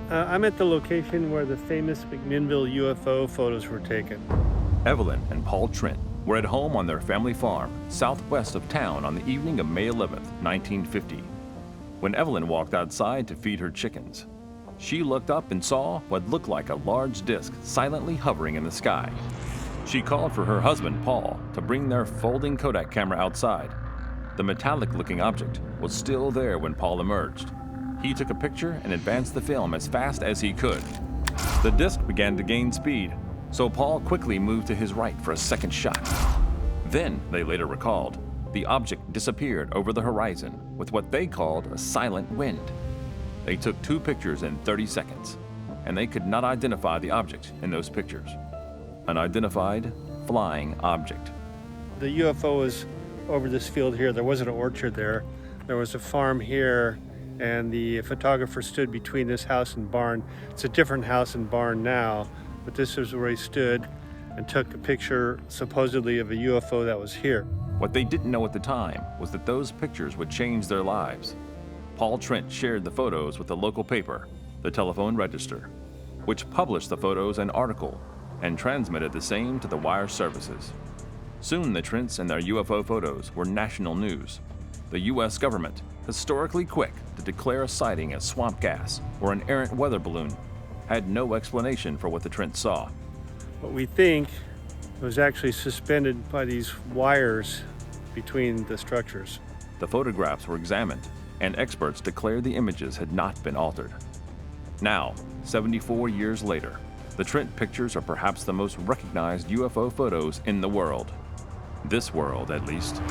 I'm at the location where the famous McMinnville UFO photos were taken. Evelyn and Paul Trent were at home on their family farm, southwest of town on the evening of May 11, 1950. When Evelyn walked outside to feed her chickens, she looked up and saw what looked like a large disc silently hovering in the sky. She called for her husband, Paul, to bring their folding Kodak camera outside. The metallic-looking object was still there when Paul emerged. He took a picture and advanced the film as fast as he could. The disc began to gain speed, so Paul quickly moved to his right for a second shot. Then, they later recalled, the object disappeared over the horizon with what they called a silent wind. They took 2 pictures in 30 seconds, and they could not identify the object in those pictures. Unidentified flying object. The UFO was over this field here. There wasn't an orchard there. There was a farm here, and the photographer stood between this house and barn. It's a different house and barn now, but this is where he stood and took a picture supposedly of a UFO that was here. What they didn't know at the time was that those pictures would change their lives. Paul Trent shared the photos with the local paper, the Telephone Register, which published the photos and article and transmitted the same to the wire services. Soon the Trents and their UFO photos were national news. The U.S. government, historically quick to declare a sighting as swamp gas or an errant weather balloon, had no explanation for what the Trents saw. What we think was actually suspended by these wires between the structures. The photographs were examined, and experts declared the images had not been altered. Now, 74 years later, the Trent pictures are perhaps the most recognized UFO photos in the world. This world, at least.